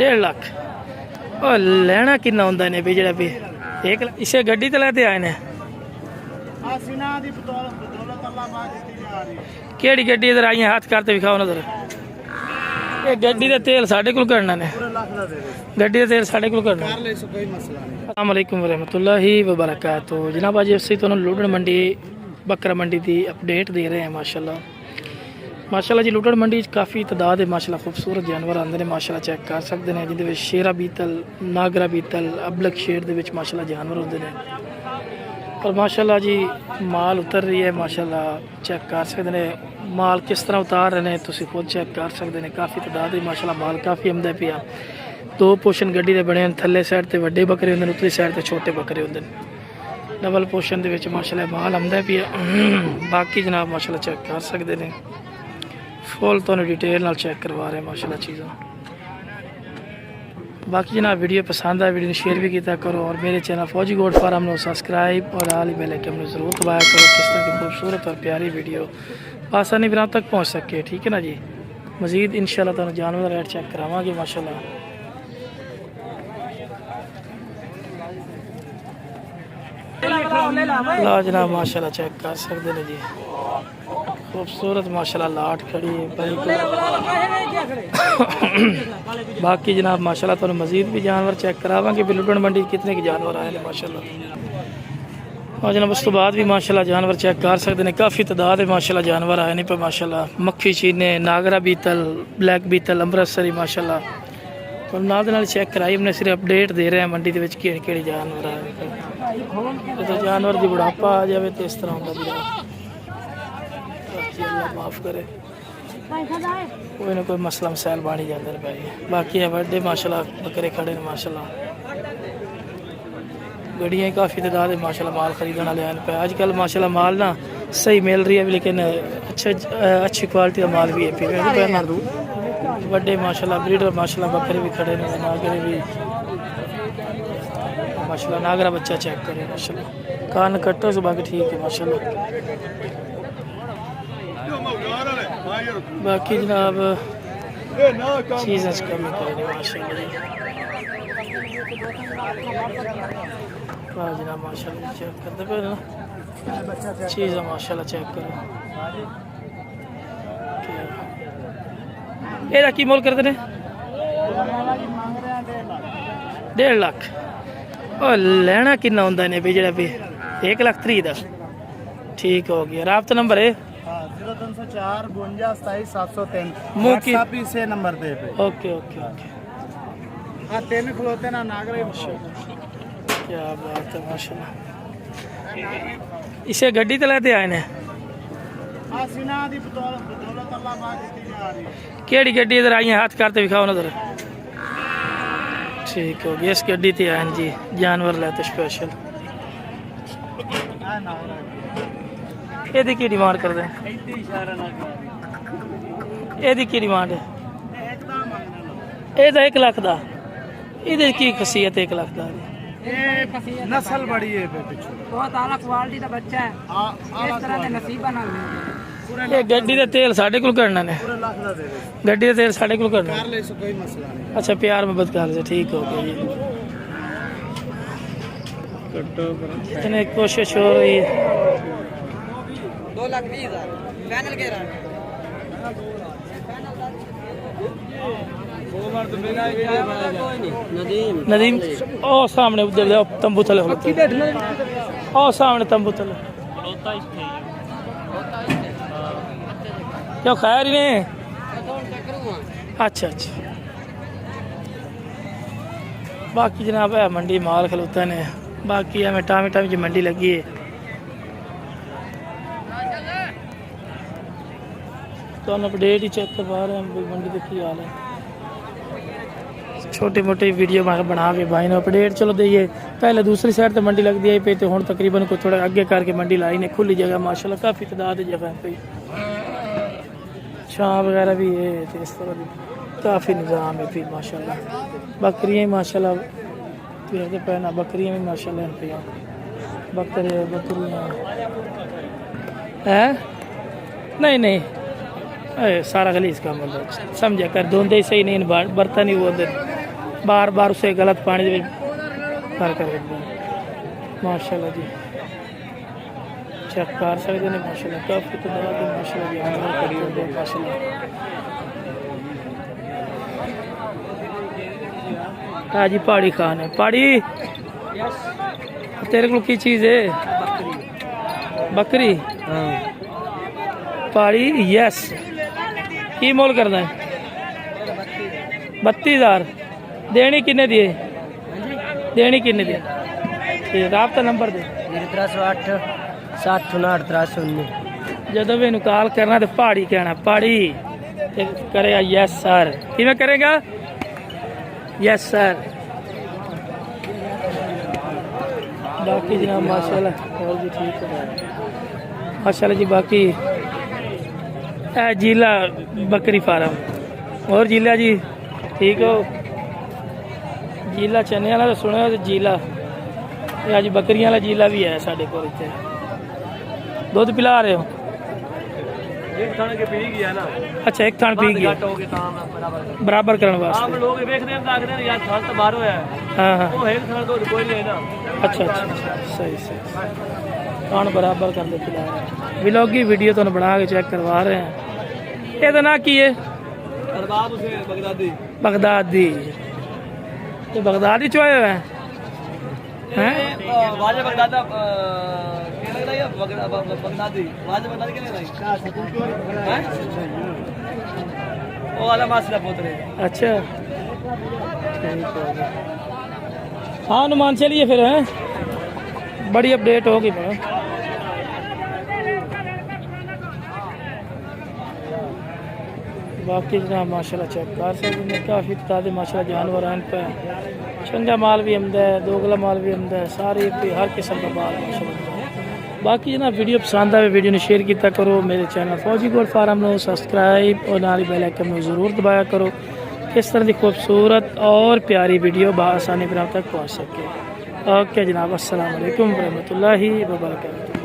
1.5 लाख और लेना किन्ना होंदा ने भी जेड़ा भी 1 लाख इसे गड्डी ते लेते आए ने केड़ी गड्डी इधर आई हाथ करते दिखाओ ना जरा ये गड्डी का तेल साढ़े को करना ने गड्डी का तेल साढ़े को करना अस्सलाम वालेकुम रहमतुल्लाहि व बरकातहू जनाब आज असीं तुहानूं लुडन मंडी बकरा मंडी की अपडेट दे रहे हैं माशाल्लाह जी लुडन मंडी काफ़ी तादाद है माशाल्लाह खूबसूरत जानवर आते हैं माशाल्लाह चेक कर सकते हैं जिहदे विच शेरा बीतल नागरा बीतल अबलक शेर दे विच माशाल्लाह जानवर होंदे ने और माशाल्लाह जी माल उतर रही है माशाल्लाह चेक कर सकते हैं माल किस तरह उतार रहे हैं तुसीं खुद चेक कर सकते हैं काफ़ी तादाद है माशाल्लाह माल काफ़ी आमदा पिया 2 पोर्शन गड्डी दे बने थल्ले साइड ते वड्डे बकरे होंदे उतली साइड ते छोटे बकरे होंदे डबल पोर्शन दे विच माशाल्लाह माल आमदा पिया बाकी जनाब माशाल्लाह चेक कर सकते हैं फुल तो डिटेल नाल चेक करवा रहे हैं माशाल्लाह चीज़ों बाकी जनाब वीडियो पसंद आए वीडियो शेयर भी किया करो और मेरे चैनल फौजी गोड फार्म को सब्सक्राइब और हाल ही बेल आइकन जरूर दबाया करो किस तरह की खूबसूरत और प्यारी वीडियो आसानी बिना तक पहुँच सके ठीक है ना जी मज़ीद इंशाल्लाह तुहानूं जानवर रेट चेक करावांगे माशाल्लाह ला जनाब माशाल्लाह चेक कर सकते हैं जी खूबसूरत माशाल्लाह लाट खड़ी है भाई बाकी जनाब माशाल्लाह तो मज़ीद भी जानवर चेक करावांगे भी लुडन मंडी कितने के जानवर आए हैं माशाल्लाह और जनाब उस तो बाद भी माशाल्लाह जानवर चेक कर सकते हैं काफ़ी तादाद है माशाल्लाह जानवर आए नहीं पर माशाल्लाह मक्खी चीने नागरा बीतल ब्लैक बीतल अमृतसरी माशाल्लाह तो नाल चेक कराई हमने सिर्फ अपडेट दे रहे हैं मंडी के केड़े जानवर आए तो जानवर की बुढ़ापा आ जाए तो इस तरह होगा अल्लाह माफ़ करे कोई ना कोई मसला मसाइल बन ही जाते हैं भाई बाकी है बड़े माशाल्लाह बकरे खड़े हैं माशाल्लाह गड्डियाँ काफ़ी तादाद है माशाल्लाह माल खरीदने वाले आने पे आजकल माशाल्लाह माल ना सही मिल रही है लेकिन अच्छी क्वालिटी का माल भी है बड़े माशाल्लाह ब्रीडर माशाल्लाह बकरे भी खड़े हैं नागरे भी माशाल्लाह नागरा बच्चा चेक करें माशाल्लाह कान कट्टो से बाकी ठीक है माशाल्लाह बाकी जनाब चीज़ें कमी करें माशाल्लाह जनाब माशाल्लाह चेक करते पे ना चीज़ें माशाल्लाह चेक करें ये की मोल करते हैं 1.5 लाख और लेना किन्ना होंदा ने भी जेड़ा भी 1 लाख 30 दा ठीक हो गया राब्ता नंबर है 0304 52 27 703 मुंह की से नंबर दे पे ओके ओके ओके हां तीन खलोते ना नागरे क्या बात है माशाल्लाह इसे गड्डी ते लेते आए ने हां सीना दी बदौलत अल्लाह पाक दी जा रही केड़ी गड्डी इधर आई हाथ करते दिखाओ ना जरा ठीक हो गया इस गड्डी ते आए जी जानवर लेते स्पेशल एदी की डिमांड कर दें एदी की डिमांड है ये 1 लाख दा इधर की खसीयत 1 लाख दा ये नस्ल बड़ी है पीछे बहुत आला क्वालिटी का बच्चा है इस तरह के नसीब बना ये गड्डी का तेल साढ़े को करना ने गड्डी का तेल साढ़े को करना कर ले सो कोई मसला नहीं अच्छा प्यार मोहब्बत कर से ठीक हो गया जी इतने कोशिश हो रही है 2,20,000 फाइनल कह रहा नदीम ओ सामने उधर जाओ तंबू तले ओ सामने तंबू तले क्यों खैर ही नहीं अच्छा अच्छा बाकी जनाब है मंडी माल खलोता ने बाकी है टाइम टाइम की मंडी लगी है तो हम अपडेट ही चेक करवा रहे हैं मंडी के की हाल है छोटी मोटी वीडियो बना के भाई ने अपडेट चलो दईए पहले दूसरी साइड तो मंडी लगती है पे तो हूँ तकरीबन कोई थोड़ा अगे करके मंडी लाई ने खुली जगह माशाल्लाह काफ़ी तादाद जगह पे छां वगैरह भी है तो इस तरह की काफ़ी निज़ाम है फिर माशाल्लाह बकरियाँ माशाल्लाह पहना बकरियाँ भी माशाल्लाह पे बकरे बकरियाँ है नहीं नहीं सारा गली इसका मतलब समझा कर धोंदे ही सही नहीं बर्तन ही वो बार बार उसे गलत पानी दे कर कर माशाल्लाह जी चेक कर सकते हैं माशाल्लाह काफ़ी तादाद में माशाल्लाह जानवर खड़े होते हैं माशाल्लाह। हाँ जी पहाड़ी खान है पहाड़ी तेरे को की चीज़ है बकरी पहाड़ी यस की मोल करना है 32,000 देनी किन्ने दिए देनी किन्ने दिए राबता नंबर दे 1308 759 1319 ਜਦੋਂ ਵੀ ਇਹਨੂੰ ਕਾਲ ਕਰਨਾ ਤੇ ਪਹਾੜੀ ਕਹਿਣਾ ਪਹਾੜੀ ਤੇ ਕਰੇਗਾ ਯੈਸ ਸਰ ਕਿਵੇਂ ਕਰੇਗਾ यस सर बाकी जनाब माशाल्लाह और भी ठीक है माशाल्लाह जी। बाकी जिला बकरी फार्म और जिला जी ठीक हो जिला चने वाला सुने जिला अज बकरियां वाला जिला भी है साढ़े को इत्थे दुध पिला रहे हो एक थाने के पी गया ना अच्छा एक थान पी गया बराबर करने वास्ते आप लोग देखते हैं आखिर यार थान तो बाहर होया है हाँ हाँ वो एक थान तो कोई नहीं है ना अच्छा अच्छा अच्छा सही सही थान बराबर कर दे पिला व्लॉग की वीडियो तो बना के चेक करवा रहे हैं ये तो ना की है अरबाब उसे बगदादी बगदादी ये बगदादी चुआए हुए हैं वाजे बगदादा क्या लग रहा है बगदादी वाजे बगदादी क्या लग रहा है वो वाला मासला पोतरे अच्छा ठीक है हाँ अनुमान चलिए फिर हैं बड़ी अपडेट होगी फिर बाकी जनाब माशाल्लाह चेक कर सकते हैं काफ़ी ताज़े माशाल्लाह जानवर हैं पे चंगा माल भी आमदा है दोगला माल भी आमदा है सारे पे हर किस्म का माल माशाल्लाह। बाकी जनाब वीडियो पसंद आए वीडियो ने शेयर किया करो मेरे चैनल फौजी गोल्ड फार्म में सब्सक्राइब और नाली बेल आइकन में ज़रूर दबाया करो किस तरह की खूबसूरत और प्यारी वीडियो बआसानी पर आप तक पहुँच सके। ओके जनाब अस्सलाम वालेकुम रहमतुल्लाहि व बरकातहू।